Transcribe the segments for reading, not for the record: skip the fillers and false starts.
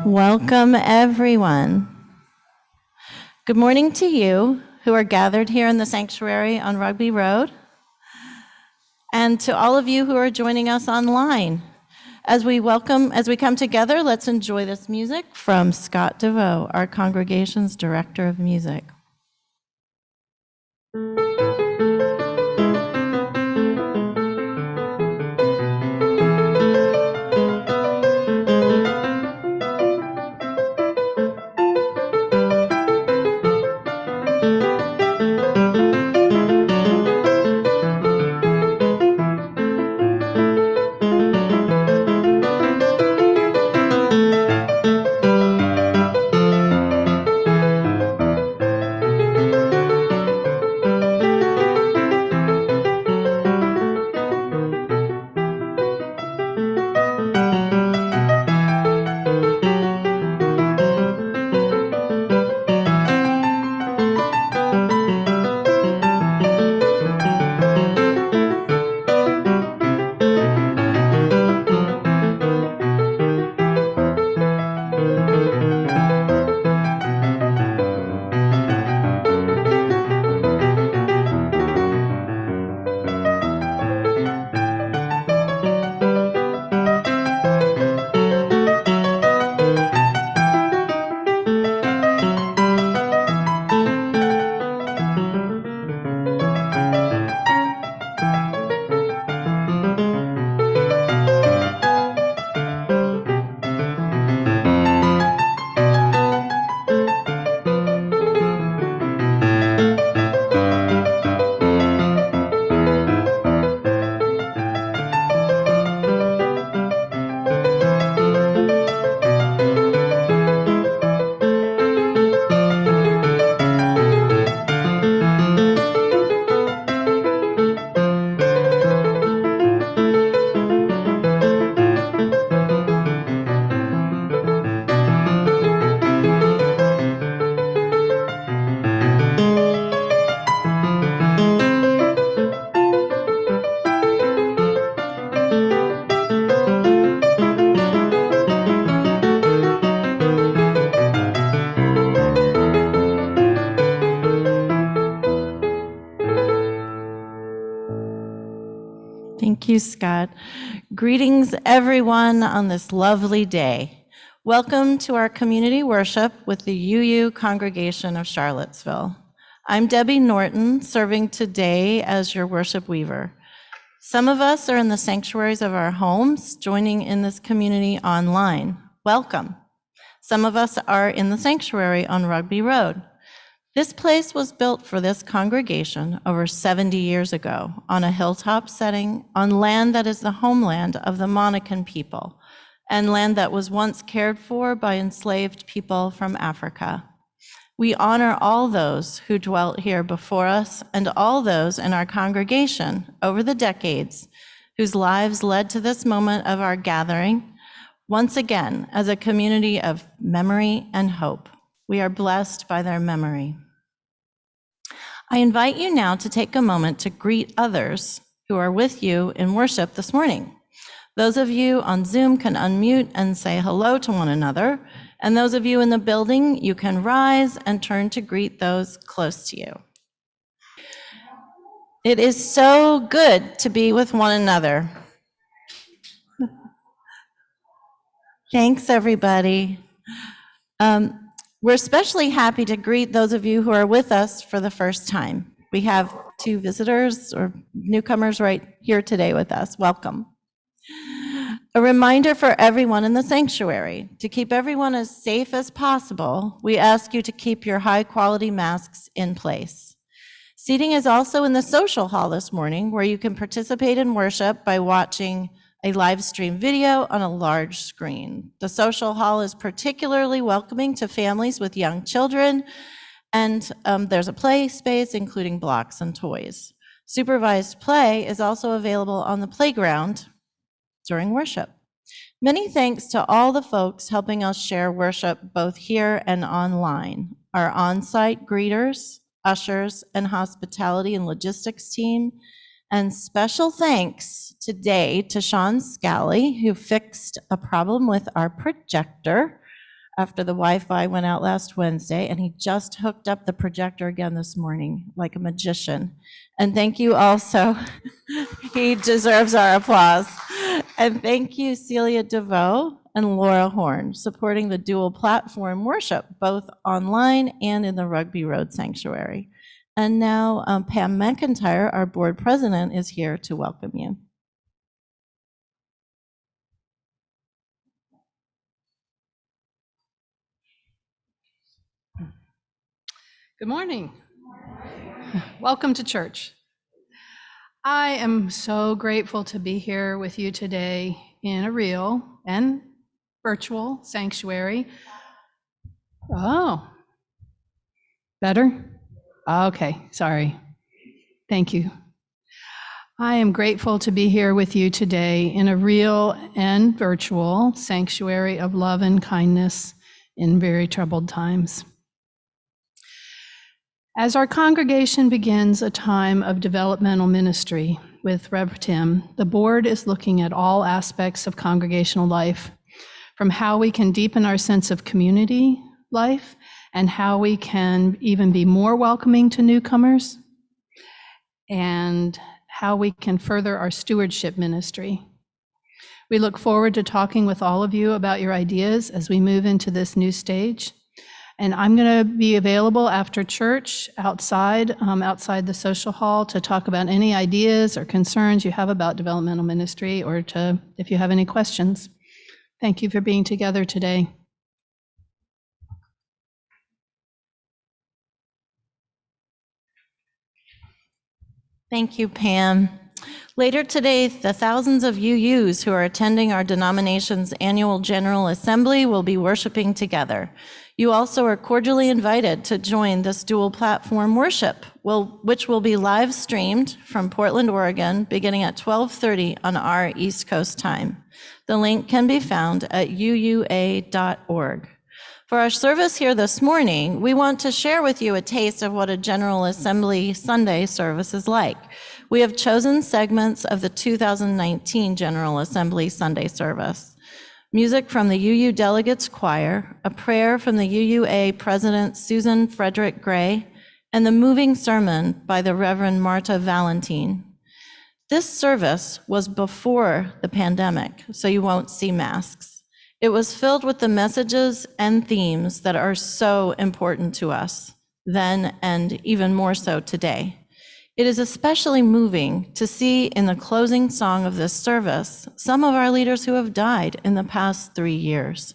Welcome, everyone. Good morning to you who are gathered here in the sanctuary on Rugby Road, and to all of you who are joining us online. As we come together, let's enjoy this music from Scott DeVoe, our congregation's director of music. Thank you, Scott. Greetings, everyone, on this lovely day. Welcome to our community worship with the UU Congregation of Charlottesville. I'm Debbie Norton, serving today as your worship weaver. Some of us are in the sanctuaries of our homes, joining in this community online. Welcome. Some of us are in the sanctuary on Rugby Road. This place was built for this congregation over 70 years ago on a hilltop setting on land that is the homeland of the Monacan people and land that was once cared for by enslaved people from Africa. We honor all those who dwelt here before us and all those in our congregation over the decades whose lives led to this moment of our gathering, once again as a community of memory and hope. We are blessed by their memory. I invite you now to take a moment to greet others who are with you in worship this morning. Those of you on Zoom can unmute and say hello to one another, and those of you in the building, you can rise and turn to greet those close to you. It is so good to be with one another. Thanks, everybody. We're especially happy to greet those of you who are with us for the first time. We have 2 visitors or newcomers right here today with us. Welcome. A reminder for everyone in the sanctuary, to keep everyone as safe as possible, we ask you to keep your high-quality masks in place. Seating is also in the social hall this morning, where you can participate in worship by watching a live stream video on a large screen. The social hall is particularly welcoming to families with young children, and there's a play space including blocks and toys. Supervised play is also available on the playground during worship. Many thanks to all the folks helping us share worship both here and online. Our on-site greeters, ushers, and hospitality and logistics team. And special thanks today to Sean Scally, who fixed a problem with our projector after the Wi-Fi went out last Wednesday, and he just hooked up the projector again this morning like a magician. And thank you also, he deserves our applause. And thank you, Celia DeVoe and Laura Horn, supporting the dual platform worship, both online and in the Rugby Road Sanctuary. And now Pam McIntyre, our board president, is here to welcome you. Good morning. Welcome to church. I am so grateful to be here with you today in a real and virtual sanctuary. Oh, better? Okay, sorry. Thank you. I am grateful to be here with you today in a real and virtual sanctuary of love and kindness in very troubled times. As our congregation begins a time of developmental ministry with Rev. Tim, the board is looking at all aspects of congregational life, from how we can deepen our sense of community life and how we can even be more welcoming to newcomers, and how we can further our stewardship ministry. We look forward to talking with all of you about your ideas as we move into this new stage. And I'm going to be available after church outside the social hall to talk about any ideas or concerns you have about developmental ministry, or if you have any questions. Thank you for being together today. Thank you, Pam. Later today, the thousands of UUs who are attending our denomination's annual General Assembly will be worshiping together. You also are cordially invited to join this dual platform worship, which will be live streamed from Portland, Oregon, beginning at 12:30 on our East Coast time. The link can be found at uua.org. For our service here this morning, we want to share with you a taste of what a General Assembly Sunday service is like. We have chosen segments of the 2019 General Assembly Sunday service. Music from the UU Delegates Choir, a prayer from the UUA President Susan Frederick Gray, and the moving sermon by the Reverend Marta Valentine. This service was before the pandemic, so you won't see masks. It was filled with the messages and themes that are so important to us then and even more so today. It is especially moving to see in the closing song of this service some of our leaders who have died in the past 3 years.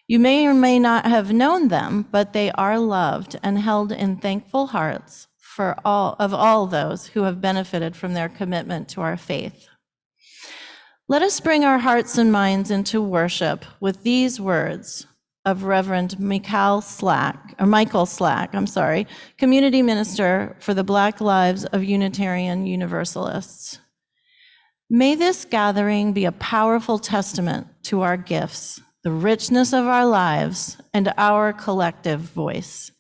You may or may not have known them, but they are loved and held in thankful hearts for all those who have benefited from their commitment to our faith. Let us bring our hearts and minds into worship with these words of Reverend Michael Slack, community minister for the Black Lives of Unitarian Universalists. May this gathering be a powerful testament to our gifts, the richness of our lives, and our collective voice.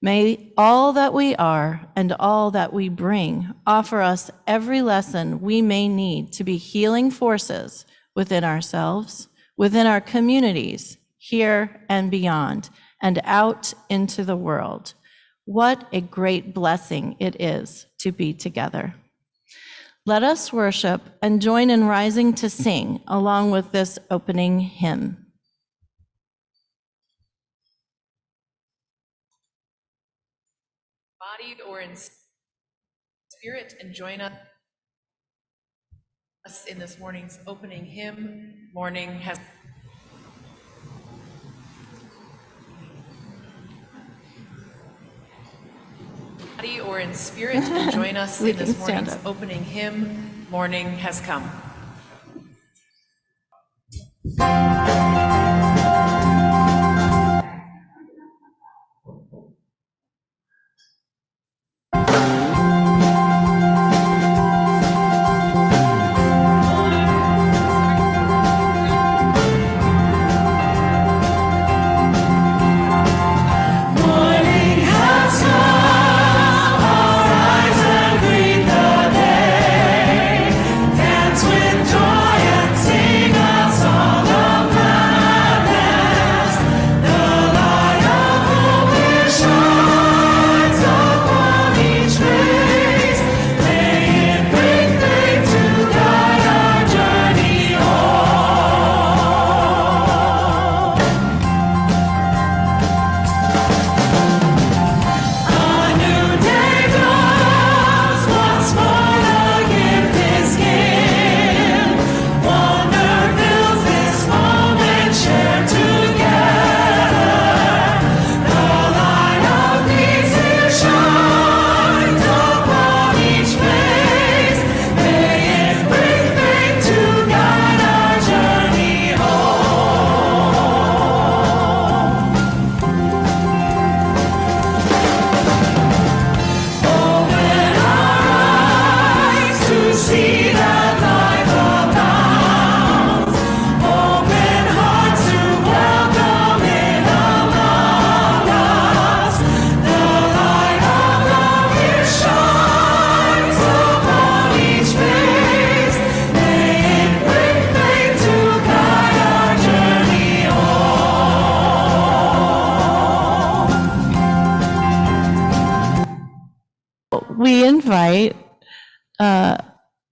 May all that we are and all that we bring offer us every lesson we may need to be healing forces within ourselves, within our communities, here and beyond, and out into the world. What a great blessing it is to be together. Let us worship and join in rising to sing along with this opening hymn. Bodied or in spirit, and join us in this morning's opening hymn, Morning Has or in spirit, and join us in this morning's opening hymn, Morning Has Come. Dance with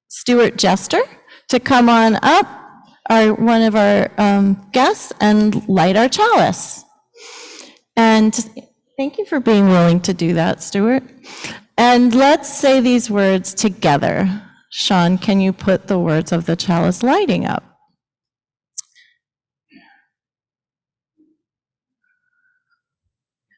Stuart Jester to come on up, one of our guests, and light our chalice. And thank you for being willing to do that, Stuart. And let's say these words together. Sean, can you put the words of the chalice lighting up?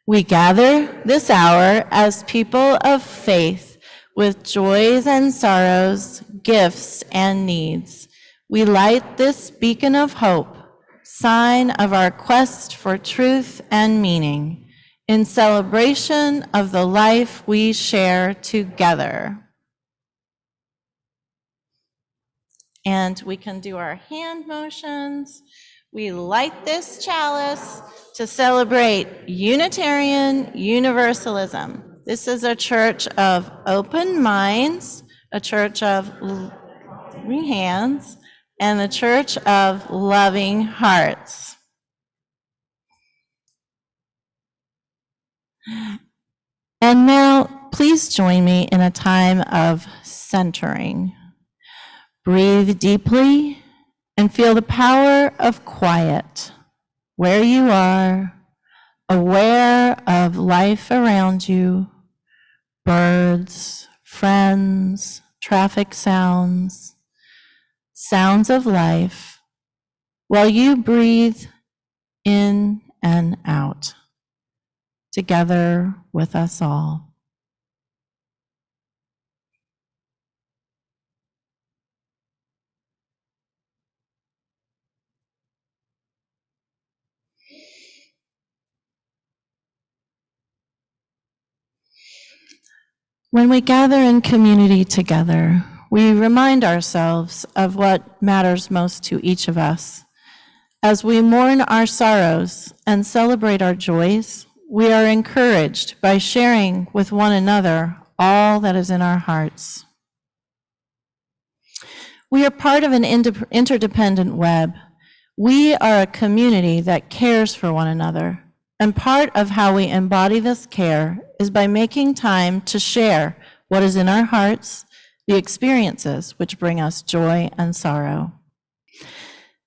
We gather this hour as people of faith with joys and sorrows, gifts and needs. We light this beacon of hope, sign of our quest for truth and meaning, in celebration of the life we share together. And we can do our hand motions. We light this chalice to celebrate Unitarian Universalism. This is a church of open minds, a church of loving hands, and a church of loving hearts. And now, please join me in a time of centering. Breathe deeply and feel the power of quiet where you are, aware of life around you, birds, friends, traffic sounds, sounds of life, while you breathe in and out, together with us all. When we gather in community together, we remind ourselves of what matters most to each of us. As we mourn our sorrows and celebrate our joys, we are encouraged by sharing with one another all that is in our hearts. We are part of an interdependent web. We are a community that cares for one another. And part of how we embody this care is by making time to share what is in our hearts, the experiences which bring us joy and sorrow.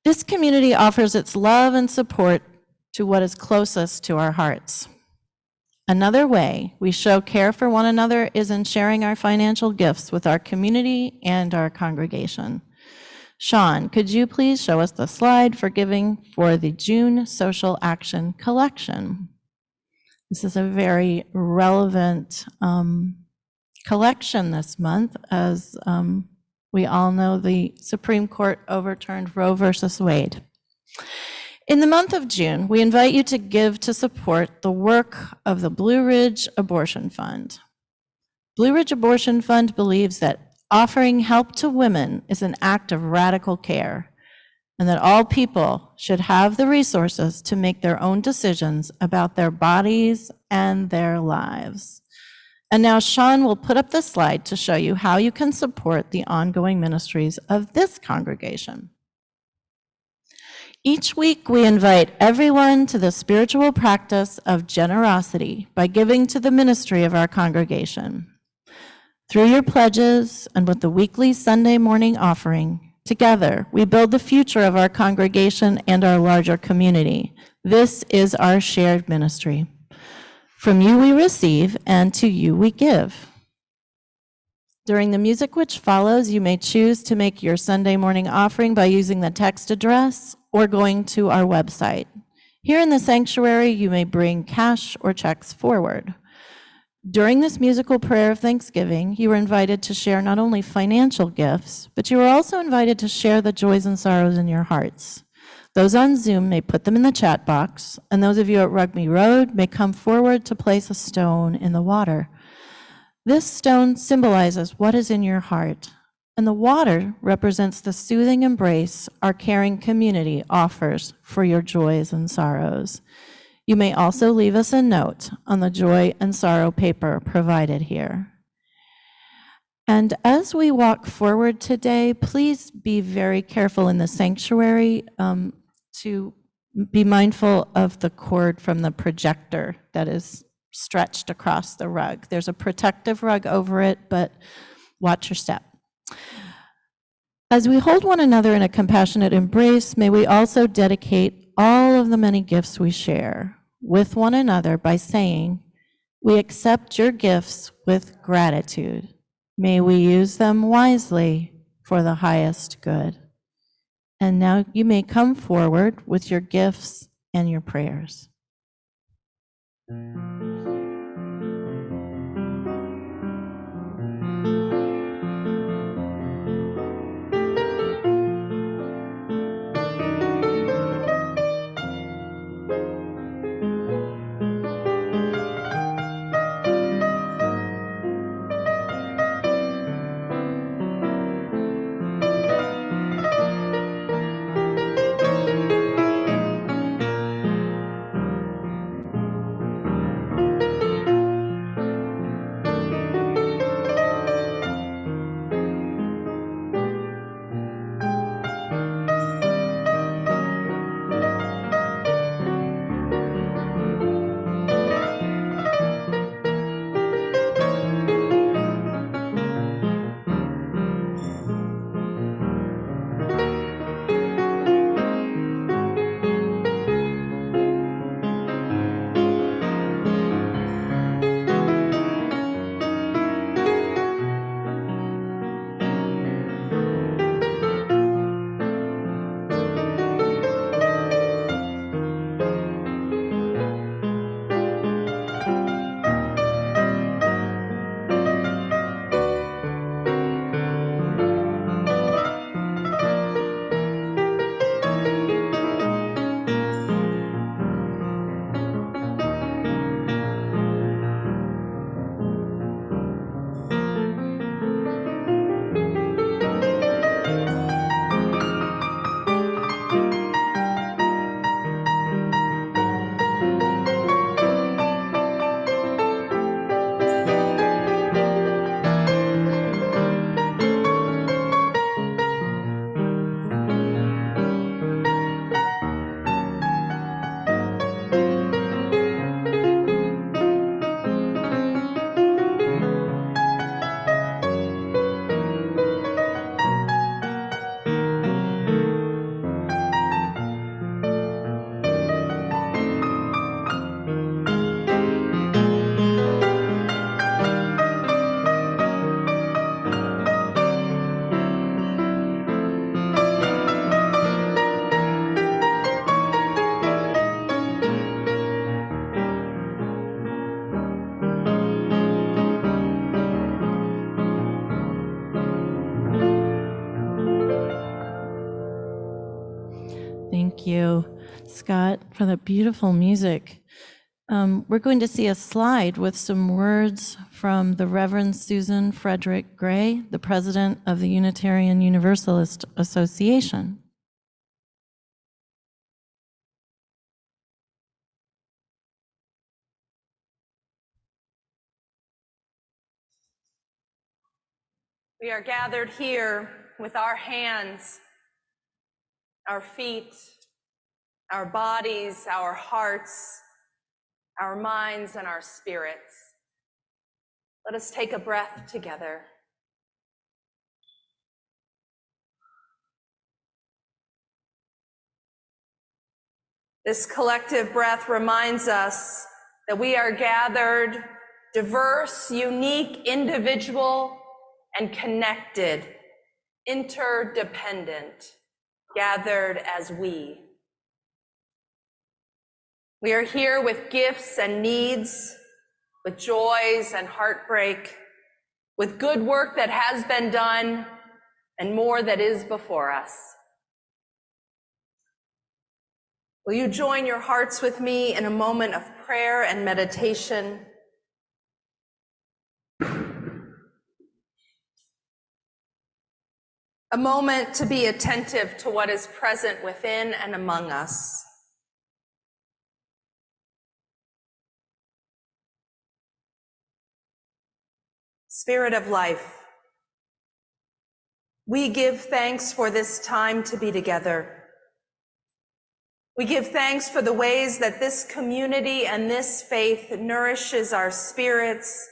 This community offers its love and support to what is closest to our hearts. Another way we show care for one another is in sharing our financial gifts with our community and our congregation. Sean, could you please show us the slide for giving for the June Social Action Collection? This is a very relevant collection this month. As we all know, the Supreme Court overturned Roe versus Wade. In the month of June, we invite you to give to support the work of the Blue Ridge Abortion Fund. Blue Ridge Abortion Fund believes that offering help to women is an act of radical care, and that all people should have the resources to make their own decisions about their bodies and their lives. And now Sean will put up the slide to show you how you can support the ongoing ministries of this congregation. Each week, we invite everyone to the spiritual practice of generosity by giving to the ministry of our congregation. Through your pledges and with the weekly Sunday morning offering, together we build the future of our congregation and our larger community. This is our shared ministry. From you we receive, and to you we give. During the music which follows, you may choose to make your Sunday morning offering by using the text address or going to our website. Here in the sanctuary, you may bring cash or checks forward. During this musical prayer of thanksgiving, you are invited to share not only financial gifts, but you are also invited to share the joys and sorrows in your hearts. Those on Zoom may put them in the chat box, and those of you at Rugby Road may come forward to place a stone in the water. This stone symbolizes what is in your heart, and the water represents the soothing embrace our caring community offers for your joys and sorrows. You may also leave us a note on the joy and sorrow paper provided here. And as we walk forward today, please be very careful in the sanctuary to be mindful of the cord from the projector that is stretched across the rug. There's a protective rug over it, but watch your step. As we hold one another in a compassionate embrace, may we also dedicate all of the many gifts we share with one another by saying, "We accept your gifts with gratitude. May we use them wisely for the highest good." And now you may come forward with your gifts and your prayers. Thank you, Scott, for the beautiful music. We're going to see a slide with some words from the Reverend Susan Frederick Gray, the president of the Unitarian Universalist Association. We are gathered here with our hands, our feet, our bodies, our hearts, our minds, and our spirits. Let us take a breath together. This collective breath reminds us that we are gathered, diverse, unique, individual, and connected, interdependent, gathered as we. We are here with gifts and needs, with joys and heartbreak, with good work that has been done and more that is before us. Will you join your hearts with me in a moment of prayer and meditation? A moment to be attentive to what is present within and among us. Spirit of life, we give thanks for this time to be together. We give thanks for the ways that this community and this faith nourishes our spirits,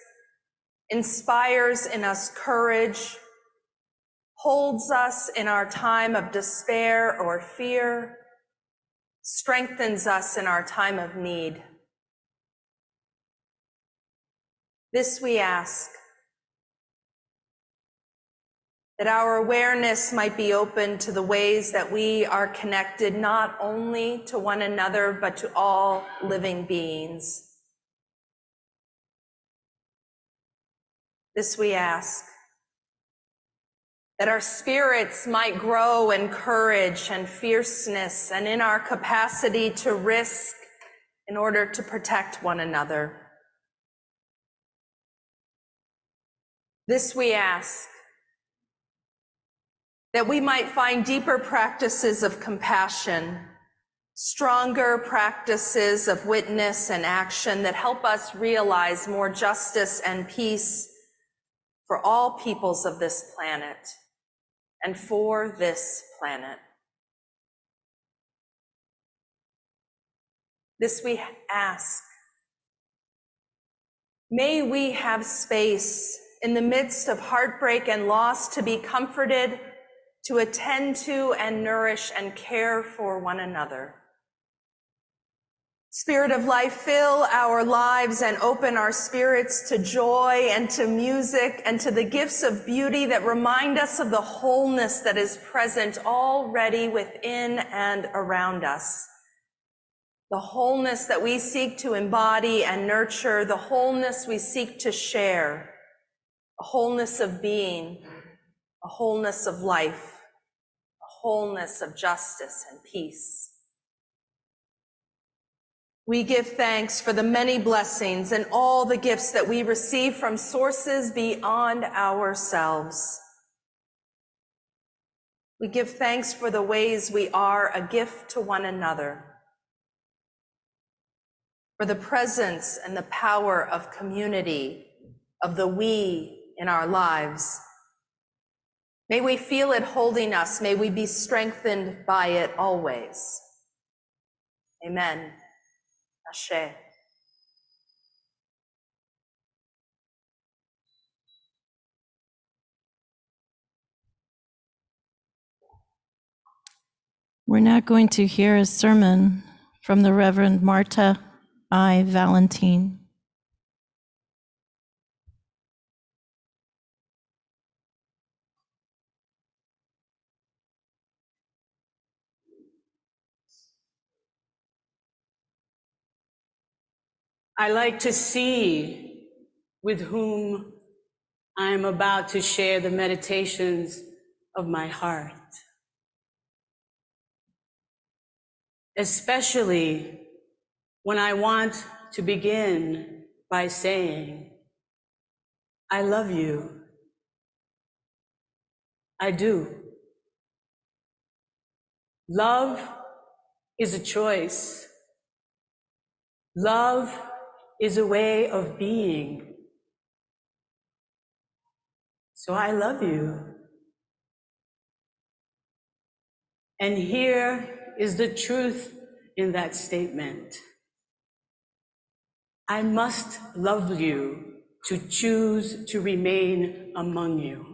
inspires in us courage, holds us in our time of despair or fear, strengthens us in our time of need. This we ask, that our awareness might be open to the ways that we are connected not only to one another, but to all living beings. This we ask, that our spirits might grow in courage and fierceness and in our capacity to risk in order to protect one another. This we ask, that we might find deeper practices of compassion, stronger practices of witness and action that help us realize more justice and peace for all peoples of this planet and for this planet. This we ask. May we have space in the midst of heartbreak and loss to be comforted, to attend to and nourish and care for one another. Spirit of life, fill our lives and open our spirits to joy and to music and to the gifts of beauty that remind us of the wholeness that is present already within and around us. The wholeness that we seek to embody and nurture, the wholeness we seek to share, a wholeness of being, a wholeness of life, a wholeness of justice and peace. We give thanks for the many blessings and all the gifts that we receive from sources beyond ourselves. We give thanks for the ways we are a gift to one another, for the presence and the power of community, of the we in our lives. May we feel it holding us. May we be strengthened by it always. Amen. Ashe. We're now going to hear a sermon from the Reverend Marta I. Valentine. I like to see with whom I am about to share the meditations of my heart, especially when I want to begin by saying, I love you. I do. Love is a choice. Love is a way of being. So I love you. And here is the truth in that statement. I must love you to choose to remain among you.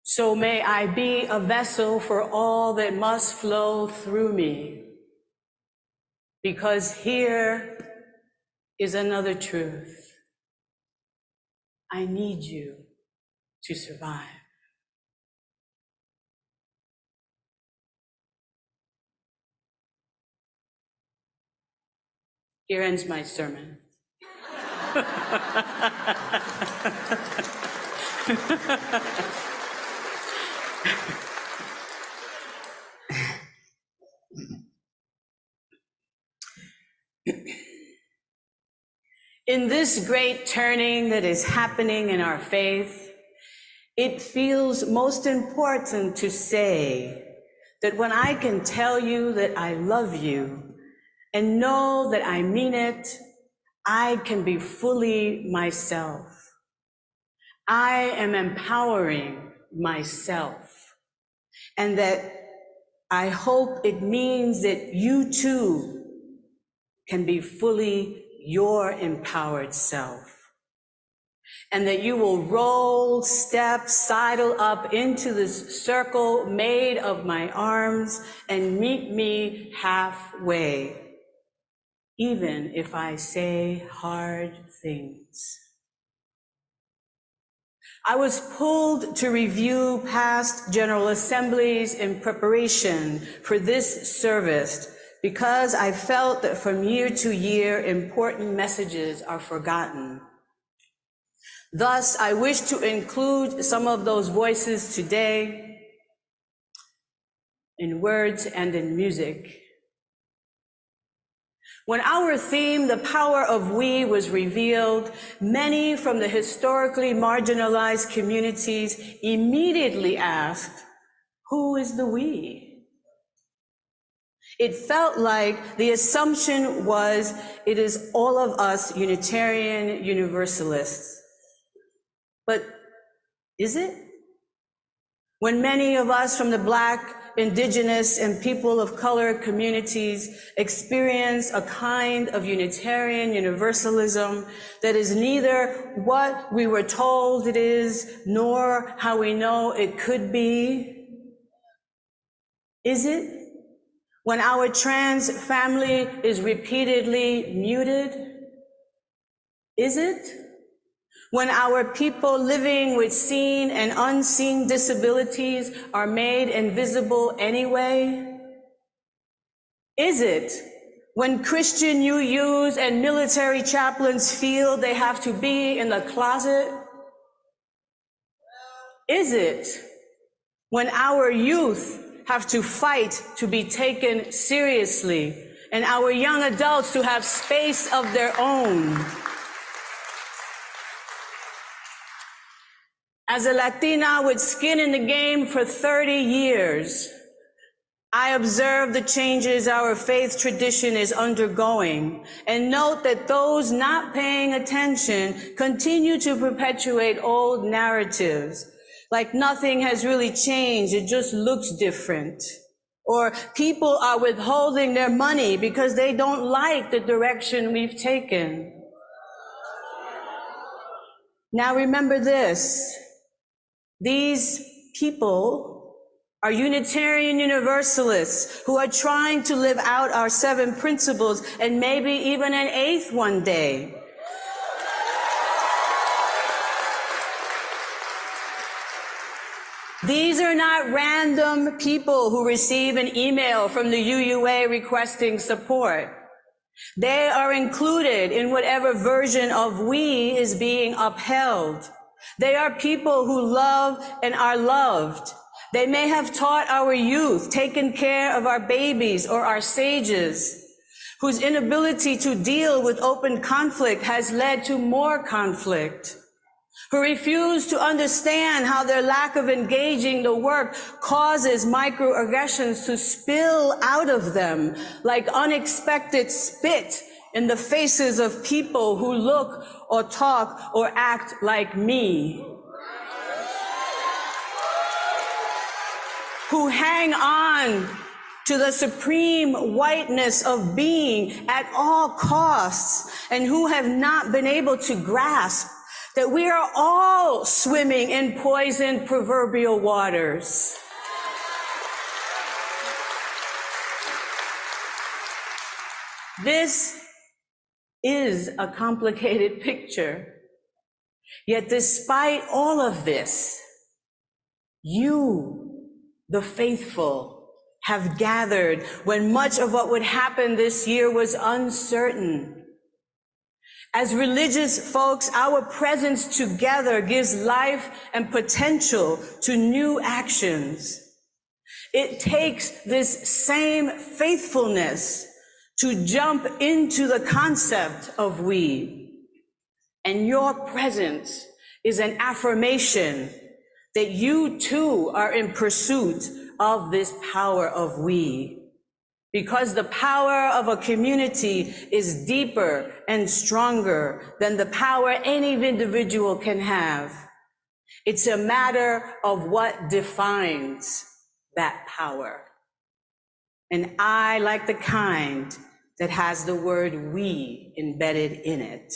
So may I be a vessel for all that must flow through me, because here is another truth. I need you to survive. Here ends my sermon. In this great turning that is happening in our faith, it feels most important to say that when I can tell you that I love you and know that I mean it, I can be fully myself. I am empowering myself, and that I hope it means that you too can be fully your empowered self. and that you will roll, step, sidle up into this circle made of my arms and meet me halfway, even if I say hard things. I was pulled to review past General Assemblies in preparation for this service because I felt that from year to year, important messages are forgotten. Thus, I wish to include some of those voices today in words and in music. When our theme, The Power of We, was revealed, many from the historically marginalized communities immediately asked, who is the we? It felt like the assumption was it is all of us Unitarian Universalists. But is it? When many of us from the Black, Indigenous, and people of color communities experience a kind of Unitarian Universalism that is neither what we were told it is, nor how we know it could be? Is it? When our trans family is repeatedly muted? Is it? When our people living with seen and unseen disabilities are made invisible anyway? Is it when Christian UUs and military chaplains feel they have to be in the closet? Is it when our youth have to fight to be taken seriously and our young adults to have space of their own? As a Latina with skin in the game for 30 years, I observe the changes our faith tradition is undergoing and note that those not paying attention continue to perpetuate old narratives, like nothing has really changed, it just looks different. Or people are withholding their money because they don't like the direction we've taken. Now remember this. These people are Unitarian Universalists who are trying to live out our 7 principles and maybe even an 8th one day. These are not random people who receive an email from the UUA requesting support. They are included in whatever version of we is being upheld. They are people who love and are loved. They may have taught our youth, taken care of our babies or our sages, whose inability to deal with open conflict has led to more conflict, who refuse to understand how their lack of engaging the work causes microaggressions to spill out of them like unexpected spit in the faces of people who look or talk or act like me, who hang on to the supreme whiteness of being at all costs, and who have not been able to grasp that we are all swimming in poisoned proverbial waters. This is a complicated picture. Yet despite all of this, you, the faithful, have gathered when much of what would happen this year was uncertain. As religious folks, our presence together gives life and potential to new actions. It takes this same faithfulness to jump into the concept of we. And your presence is an affirmation that you too are in pursuit of this power of we. Because the power of a community is deeper and stronger than the power any individual can have. It's a matter of what defines that power. And I like the kind that has the word we embedded in it.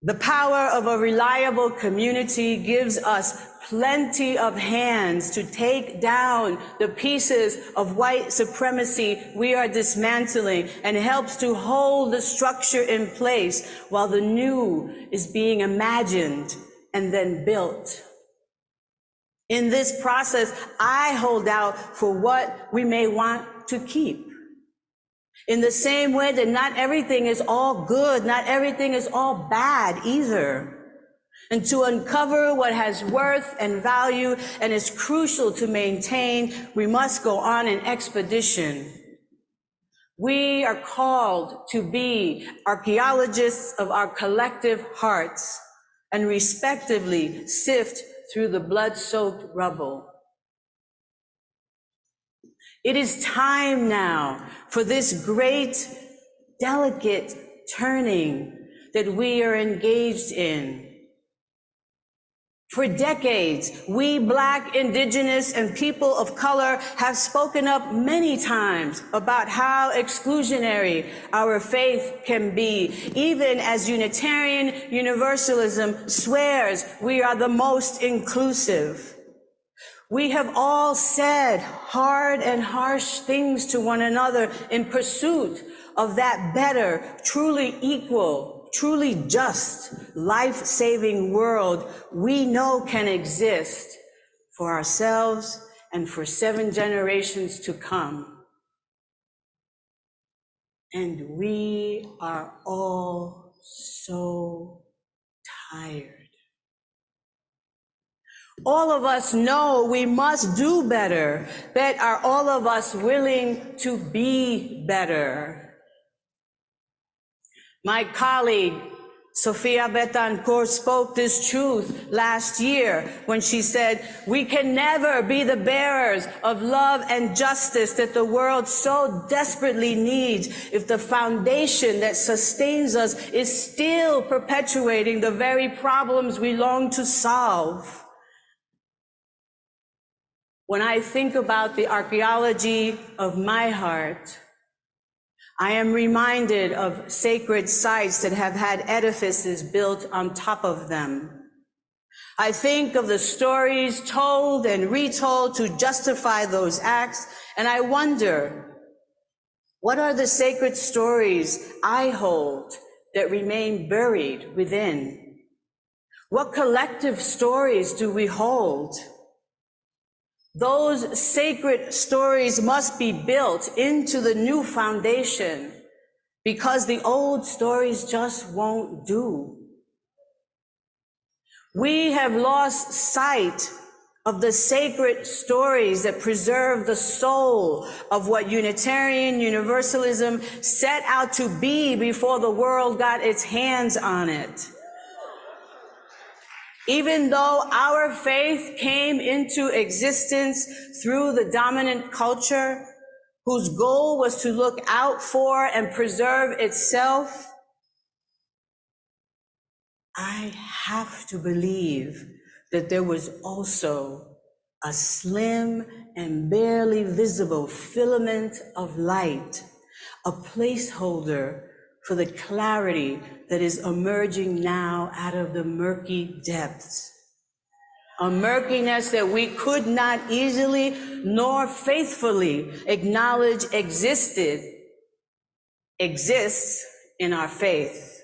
The power of a reliable community gives us plenty of hands to take down the pieces of white supremacy we are dismantling, and helps to hold the structure in place while the new is being imagined and then built. In this process, I hold out for what we may want to keep. In the same way that not everything is all good, not everything is all bad either. And to uncover what has worth and value and is crucial to maintain, we must go on an expedition. We are called to be archaeologists of our collective hearts and respectively sift through the blood-soaked rubble. It is time now for this great, delicate turning that we are engaged in. For decades, we Black, Indigenous, and people of color have spoken up many times about how exclusionary our faith can be, even as Unitarian Universalism swears we are the most inclusive. We have all said hard and harsh things to one another in pursuit of that better, truly equal, truly just, life-saving world we know can exist for ourselves and for 7 generations to come. And we are all so tired. All of us know we must do better, but are all of us willing to be better? My colleague, Sofia Betancourt, spoke this truth last year when she said, we can never be the bearers of love and justice that the world so desperately needs if the foundation that sustains us is still perpetuating the very problems we long to solve. When I think about the archaeology of my heart, I am reminded of sacred sites that have had edifices built on top of them. I think of the stories told and retold to justify those acts, and I wonder, what are the sacred stories I hold that remain buried within? What collective stories do we hold? Those sacred stories must be built into the new foundation because the old stories just won't do. We have lost sight of the sacred stories that preserve the soul of what Unitarian Universalism set out to be before the world got its hands on it. Even though our faith came into existence through the dominant culture, whose goal was to look out for and preserve itself, I have to believe that there was also a slim and barely visible filament of light, a placeholder for the clarity that is emerging now out of the murky depths. A murkiness that we could not easily nor faithfully acknowledge exists in our faith.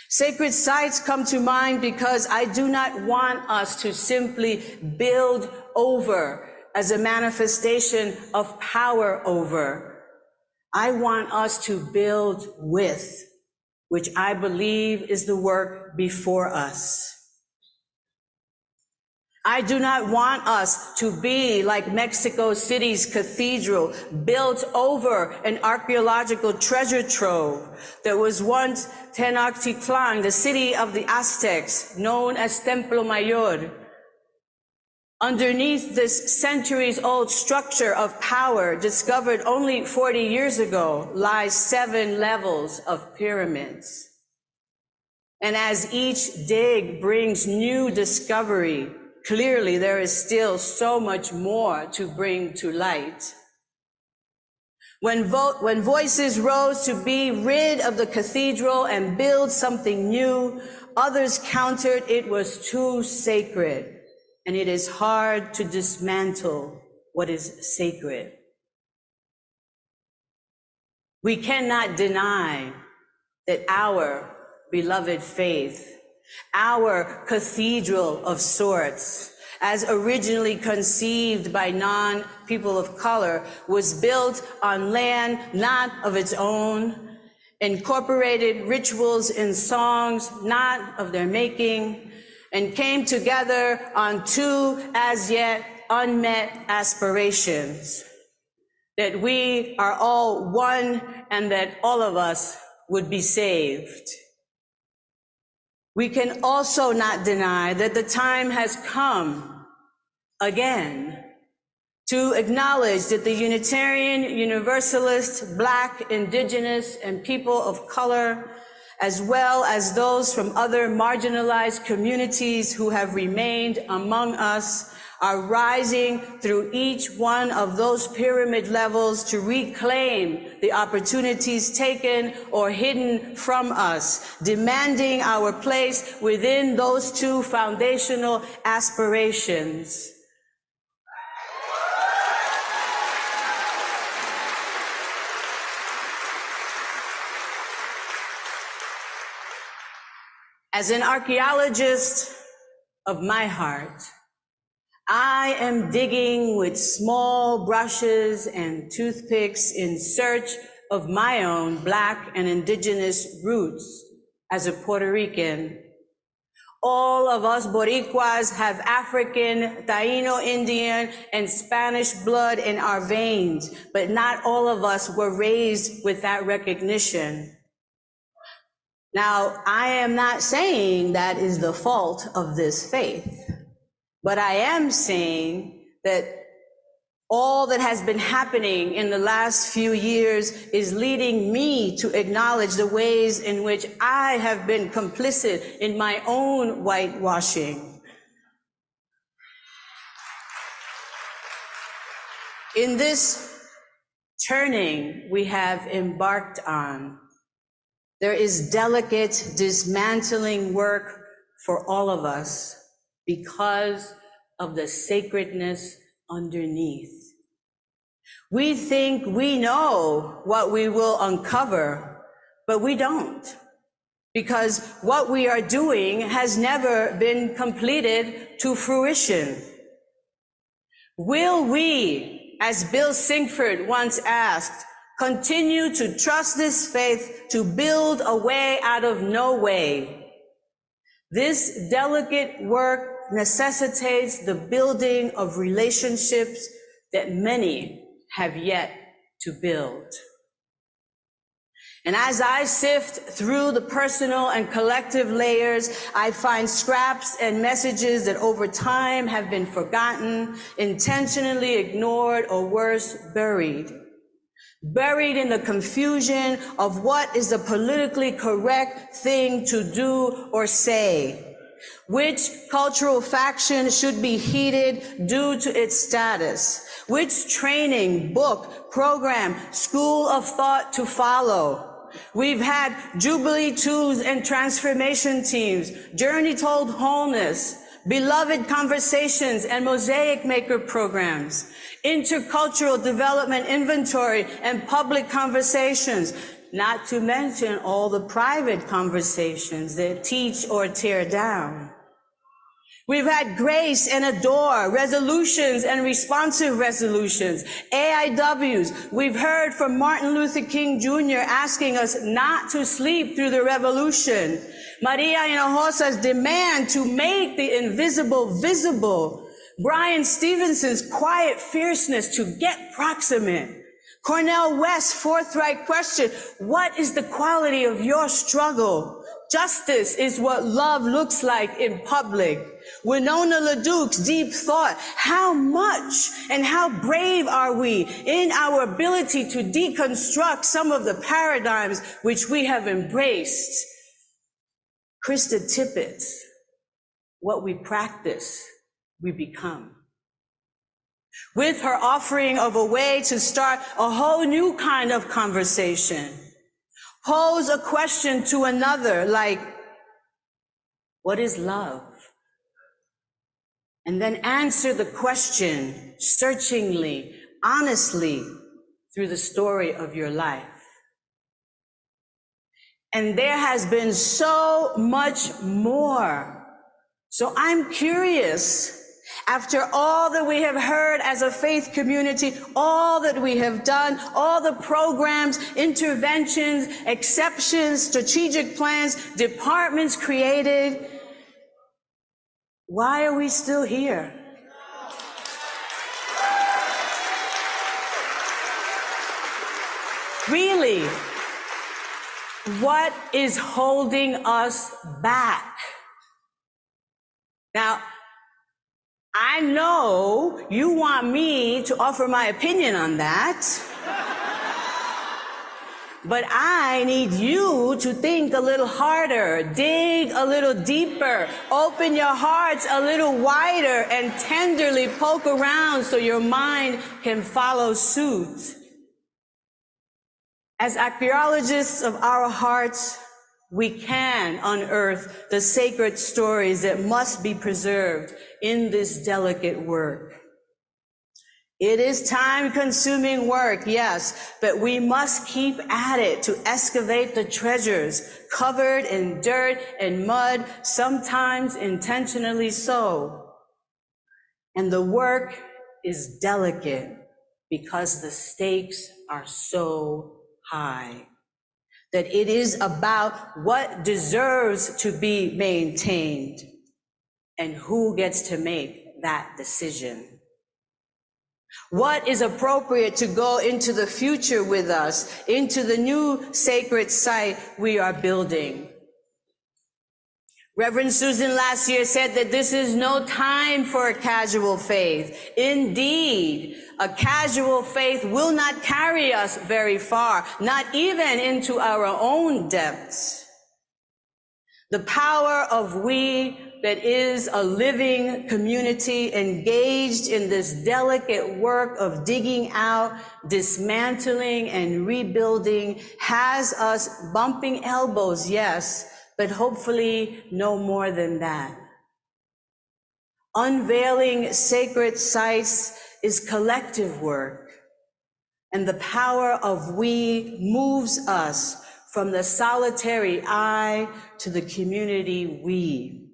Sacred sites come to mind because I do not want us to simply build over as a manifestation of power over. I want us to build with, which I believe is the work before us. I do not want us to be like Mexico City's cathedral, built over an archaeological treasure trove that was once Tenochtitlan, the city of the Aztecs, known as Templo Mayor. Underneath this centuries-old structure of power, discovered only 40 years ago, lies 7 levels of pyramids. And as each dig brings new discovery, clearly there is still so much more to bring to light. When voices rose to be rid of the cathedral and build something new, others countered it was too sacred, and it is hard to dismantle what is sacred. We cannot deny that our beloved faith, our cathedral of sorts, as originally conceived by non-people of color, was built on land not of its own, incorporated rituals and songs not of their making, and came together on two as yet unmet aspirations, that we are all one and that all of us would be saved. We can also not deny that the time has come again to acknowledge that the Unitarian, Universalist, Black, Indigenous, and people of color, as well as those from other marginalized communities who have remained among us, are rising through each one of those pyramid levels to reclaim the opportunities taken or hidden from us, demanding our place within those two foundational aspirations. As an archaeologist of my heart, I am digging with small brushes and toothpicks in search of my own Black and Indigenous roots as a Puerto Rican. All of us Boricuas have African, Taino, Indian, and Spanish blood in our veins, but not all of us were raised with that recognition. Now, I am not saying that is the fault of this faith. But I am saying that all that has been happening in the last few years is leading me to acknowledge the ways in which I have been complicit in my own whitewashing. In this turning we have embarked on, there is delicate dismantling work for all of us, because of the sacredness underneath. We think we know what we will uncover, but we don't, because what we are doing has never been completed to fruition. Will we, as Bill Singford once asked, continue to trust this faith to build a way out of no way? This delicate work necessitates the building of relationships that many have yet to build. And as I sift through the personal and collective layers, I find scraps and messages that over time have been forgotten, intentionally ignored, or worse, buried. Buried in the confusion of what is the politically correct thing to do or say. Which cultural faction should be heeded due to its status? Which training, book, program, school of thought to follow? We've had Jubilee Twos and transformation teams, Journey Told Wholeness, Beloved Conversations and Mosaic Maker programs, intercultural development inventory and public conversations, not to mention all the private conversations that teach or tear down. We've had Grace and Adore, resolutions and responsive resolutions, AIWs. We've heard from Martin Luther King Jr. asking us not to sleep through the revolution. Maria Hinojosa's demand to make the invisible visible. Brian Stevenson's quiet fierceness to get proximate. Cornel West's forthright question, what is the quality of your struggle? Justice is what love looks like in public. Winona LaDuke's deep thought, how much and how brave are we in our ability to deconstruct some of the paradigms which we have embraced? Krista Tippett's, what we practice, we become. with her offering of a way to start a whole new kind of conversation. Pose a question to another like, what is love? And then answer the question searchingly, honestly, through the story of your life. And there has been so much more. So I'm curious, after all that we have heard as a faith community, all that we have done, all the programs, interventions, exceptions, strategic plans, departments created, why are we still here? Really, what is holding us back? Now, I know you want me to offer my opinion on that, but I need you to think a little harder, dig a little deeper, open your hearts a little wider, and tenderly poke around so your mind can follow suit. As archaeologists of our hearts, we can unearth the sacred stories that must be preserved in this delicate work. It is time-consuming work, yes, but we must keep at it to excavate the treasures covered in dirt and mud, sometimes intentionally so. And the work is delicate because the stakes are so high, that it is about what deserves to be maintained and who gets to make that decision. What is appropriate to go into the future with us, into the new sacred site we are building. Reverend Susan last year said that this is no time for a casual faith. Indeed, a casual faith will not carry us very far, not even into our own depths. The power of we that is a living community engaged in this delicate work of digging out, dismantling, and rebuilding has us bumping elbows, yes, but hopefully no more than that. Unveiling sacred sites is collective work, and the power of we moves us from the solitary I to the community we,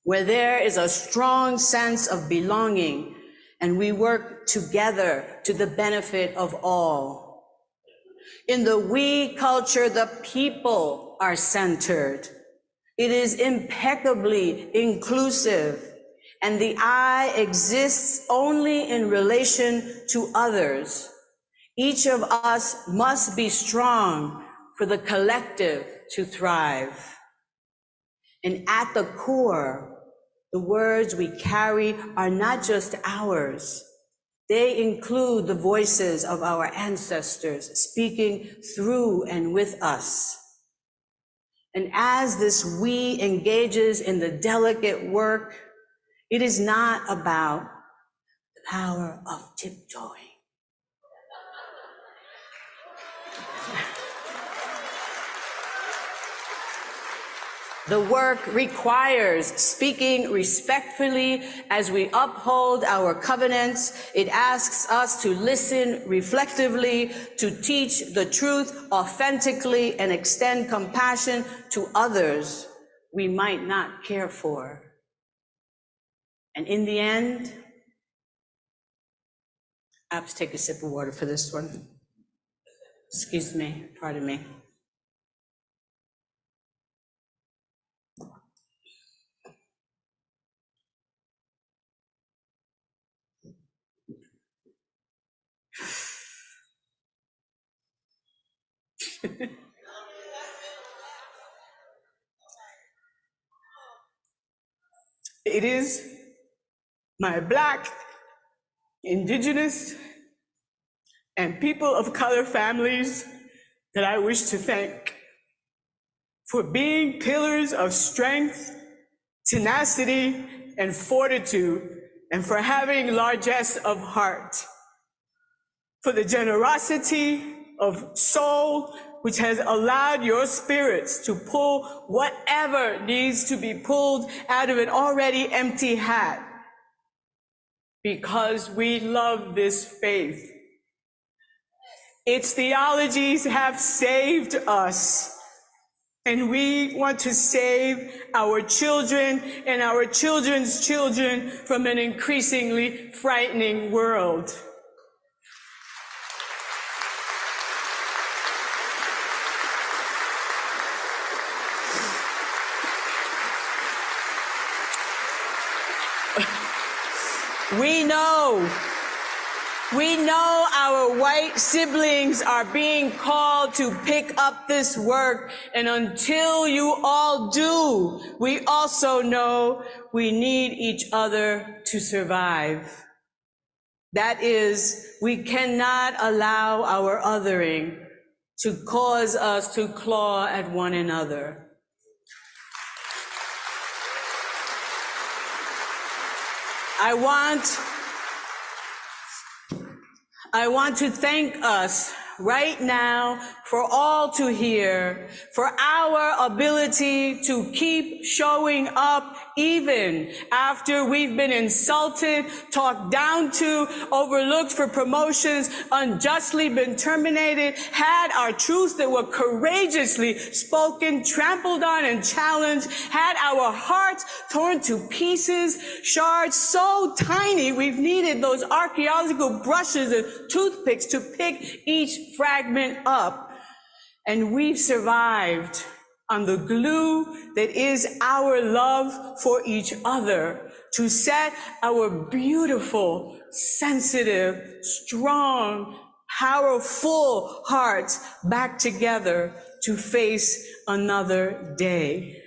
where there is a strong sense of belonging and we work together to the benefit of all. In the we culture, the people are centered. It is impeccably inclusive, and the I exists only in relation to others. Each of us must be strong for the collective to thrive. And at the core, the words we carry are not just ours. They include the voices of our ancestors speaking through and with us. And as this we engages in the delicate work, it is not about the power of tiptoeing. The work requires speaking respectfully as we uphold our covenants. It asks us to listen reflectively, to teach the truth authentically, and extend compassion to others we might not care for. And in the end, I have to take a sip of water for this one. Excuse me, pardon me. It is my Black, Indigenous, and people of color families that I wish to thank for being pillars of strength, tenacity, and fortitude and for having largesse of heart, for the generosity of soul, which has allowed your spirits to pull whatever needs to be pulled out of an already empty hat, because we love this faith. Its theologies have saved us, and we want to save our children and our children's children from an increasingly frightening world. We know our white siblings are being called to pick up this work, and until you all do, we also know we need each other to survive. That is, we cannot allow our othering to cause us to claw at one another. I want to thank us right now for all to hear, for our ability to keep showing up even after we've been insulted, talked down to, overlooked for promotions, unjustly been terminated, had our truths that were courageously spoken, trampled on and challenged, had our hearts torn to pieces, shards so tiny we've needed those archaeological brushes and toothpicks to pick each fragment up. And we've survived on the glue that is our love for each other, to set our beautiful, sensitive, strong, powerful hearts back together to face another day.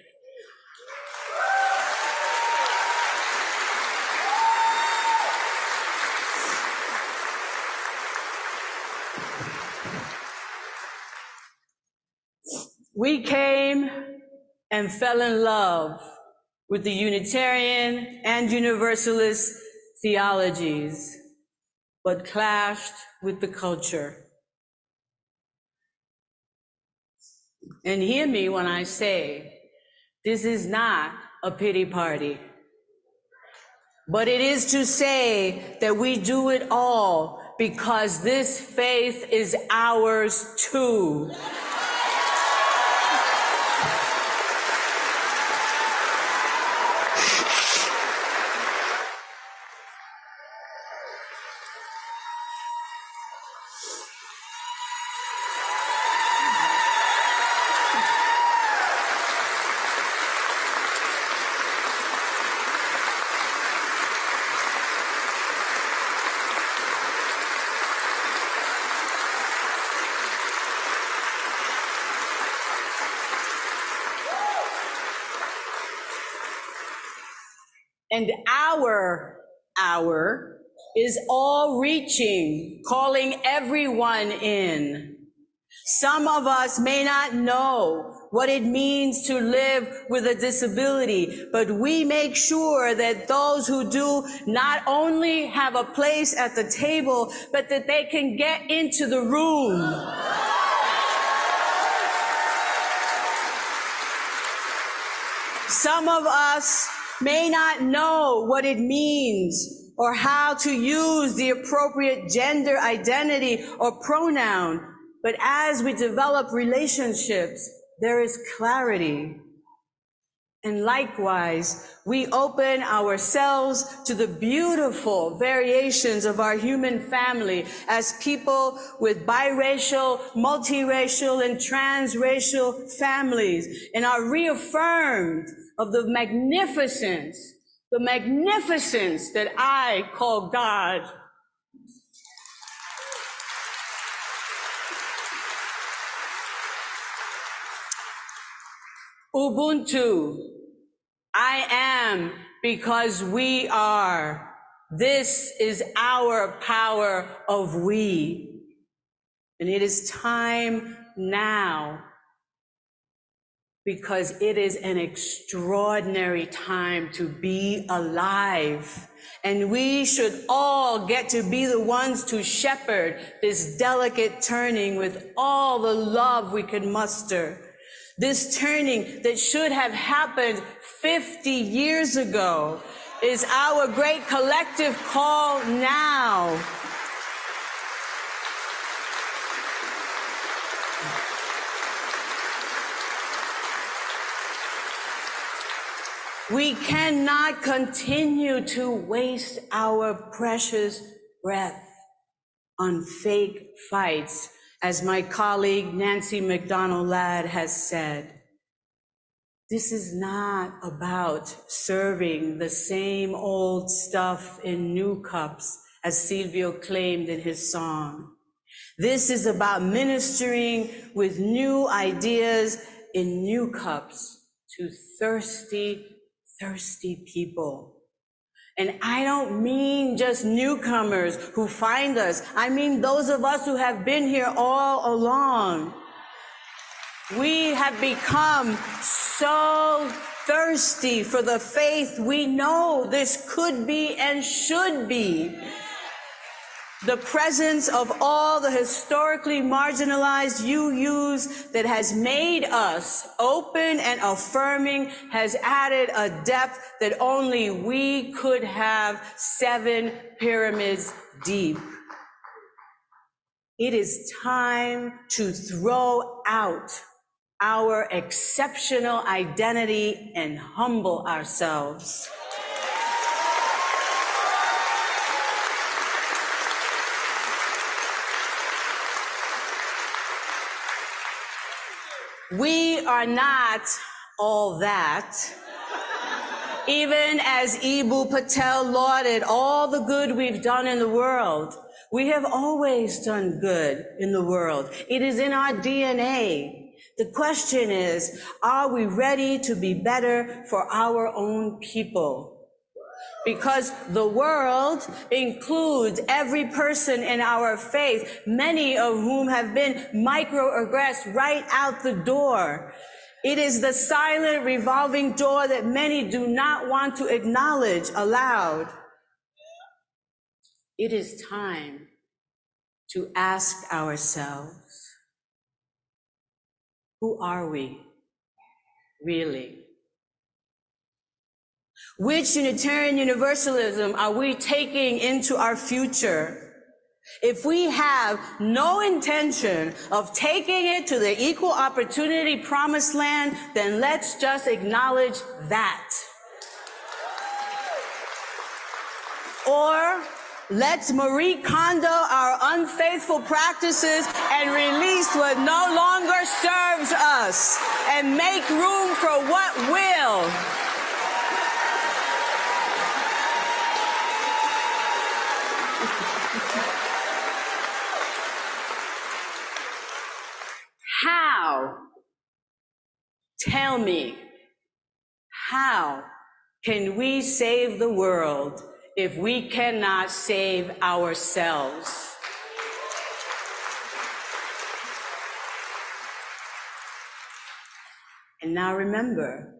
We came and fell in love with the Unitarian and Universalist theologies, but clashed with the culture. And hear me when I say, this is not a pity party, but it is to say that we do it all because this faith is ours too. And our hour is all reaching, calling everyone in. Some of us may not know what it means to live with a disability, but we make sure that those who do not only have a place at the table, but that they can get into the room. Some of us may not know what it means or how to use the appropriate gender identity or pronoun, but as we develop relationships, there is clarity. And likewise, we open ourselves to the beautiful variations of our human family as people with biracial, multiracial, and transracial families, and are reaffirmed of the magnificence that I call God. Ubuntu, I am because we are. This is our power of we. And it is time now, because it is an extraordinary time to be alive. And we should all get to be the ones to shepherd this delicate turning with all the love we can muster. This turning that should have happened 50 years ago is our great collective call now. We cannot continue to waste our precious breath on fake fights, as my colleague Nancy McDonald Ladd has said. This is not about serving the same old stuff in new cups, as Silvio claimed in his song. This is about ministering with new ideas in new cups to thirsty people. And I don't mean just newcomers who find us. I mean those of us who have been here all along. We have become so thirsty for the faith we know this could be and should be. The presence of all the historically marginalized UUs that has made us open and affirming has added a depth that only we could have 7 pyramids deep. It is time to throw out our exceptional identity and humble ourselves. We are not all that. Even as Eboo Patel lauded all the good we've done in the world, we have always done good in the world. It is in our DNA. The question is, are we ready to be better for our own people? Because the world includes every person in our faith, many of whom have been microaggressed right out the door. It is the silent revolving door that many do not want to acknowledge aloud. It is time to ask ourselves, who are we really? Which Unitarian Universalism are we taking into our future? If we have no intention of taking it to the equal opportunity promised land, then let's just acknowledge that. Or let's Marie Kondo our unfaithful practices and release what no longer serves us and make room for what will. How? Tell me, how can we save the world if we cannot save ourselves? And now remember,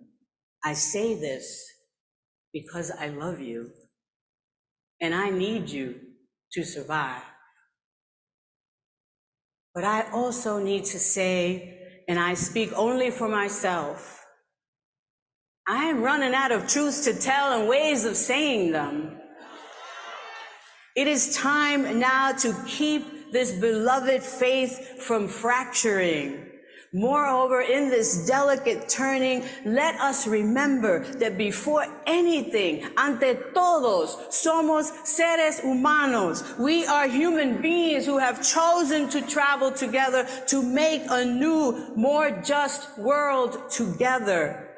I say this because I love you and I need you to survive. But I also need to say, and I speak only for myself, I am running out of truths to tell and ways of saying them. It is time now to keep this beloved faith from fracturing. Moreover, in this delicate turning, let us remember that before anything, ante todos, somos seres humanos. We are human beings who have chosen to travel together to make a new, more just world together.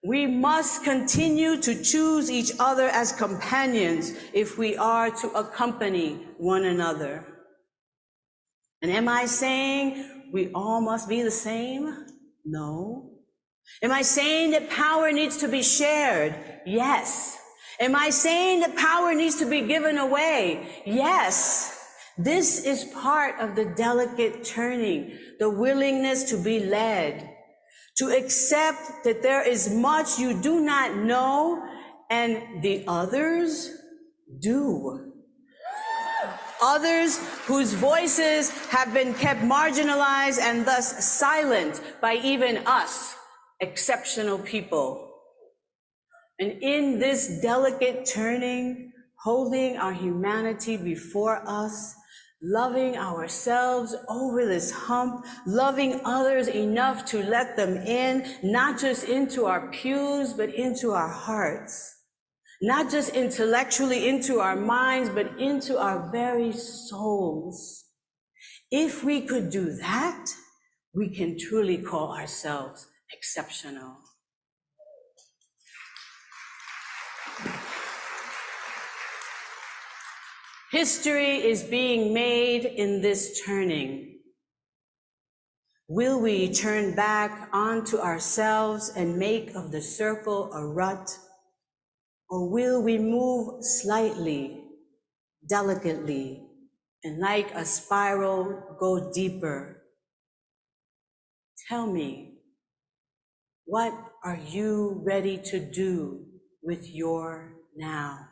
We must continue to choose each other as companions if we are to accompany one another. And am I saying we all must be the same? No. Am I saying that power needs to be shared? Yes. Am I saying that power needs to be given away? Yes. This is part of the delicate turning, the willingness to be led, to accept that there is much you do not know and the others do. Others whose voices have been kept marginalized and thus silent by even us, exceptional people. And in this delicate turning, holding our humanity before us, loving ourselves over this hump, loving others enough to let them in, not just into our pews, but into our hearts. Not just intellectually into our minds, but into our very souls. If we could do that, we can truly call ourselves exceptional. History is being made in this turning. Will we turn back onto ourselves and make of the circle a rut? Or will we move slightly, delicately, and like a spiral, go deeper? Tell me, what are you ready to do with your now?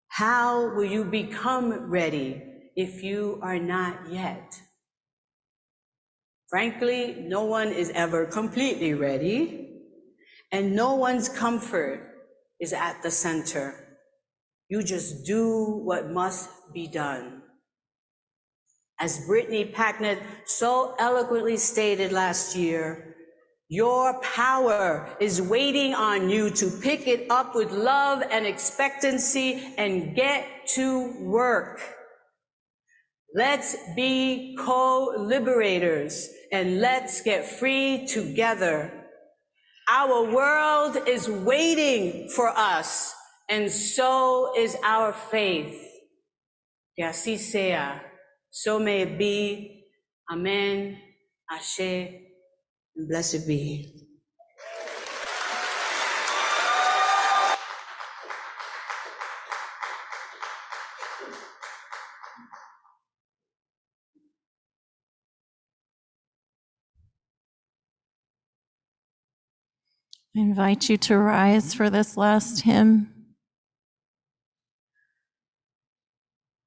How will you become ready if you are not yet? Frankly, no one is ever completely ready, and no one's comfort is at the center. You just do what must be done. As Brittany Packnett so eloquently stated last year, your power is waiting on you to pick it up with love and expectancy and get to work. Let's be co-liberators and let's get free together. Our world is waiting for us, and so is our faith. Que así sea, so may it be. Amen, Ashe, and blessed be. I invite you to rise for this last hymn.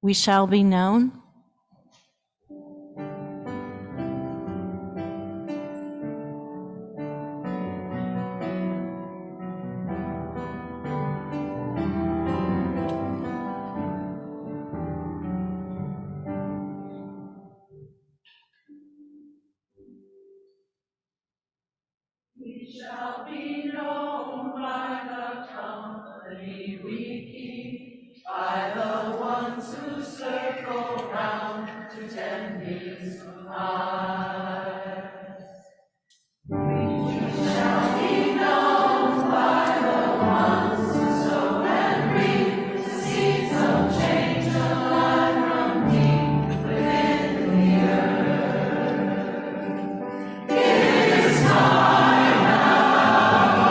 We shall be known. We shall be known by the company we keep, by the ones who circle round to tend his eyes. We shall be known by the ones who sow and reap the seeds of change alive from deep within the earth. It is time now.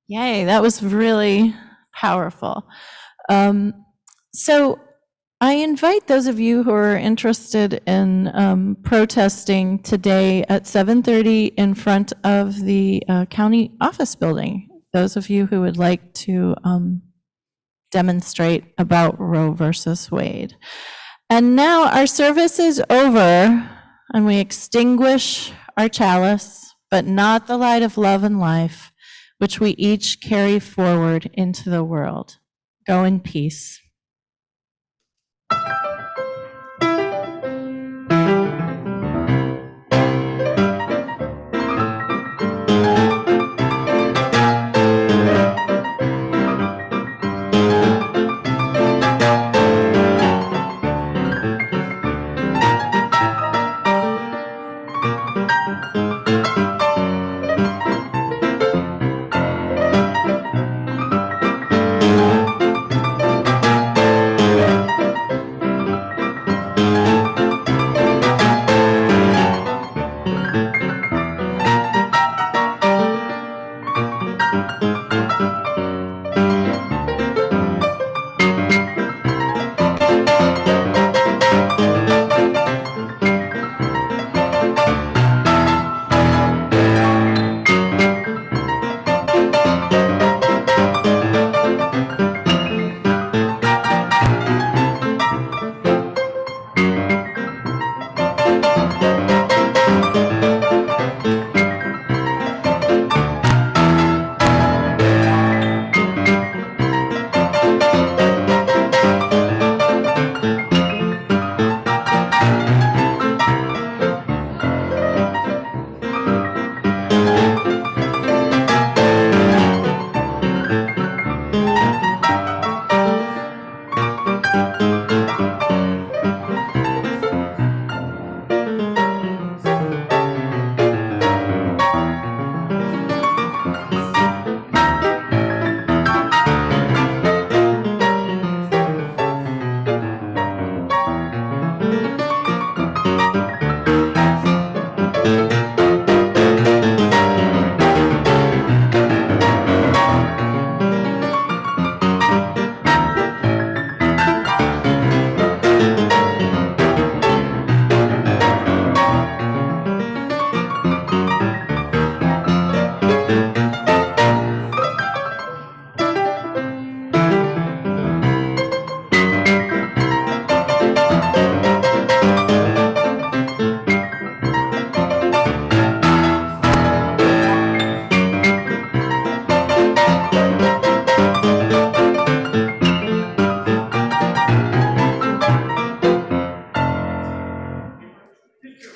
Yay, that was really powerful. So I invite those of you who are interested in protesting today at 7:30 in front of the county office building. Those of you who would like to demonstrate about Roe versus Wade. And now our service is over, and we extinguish our chalice, but not the light of love and life, which we each carry forward into the world. Go in peace.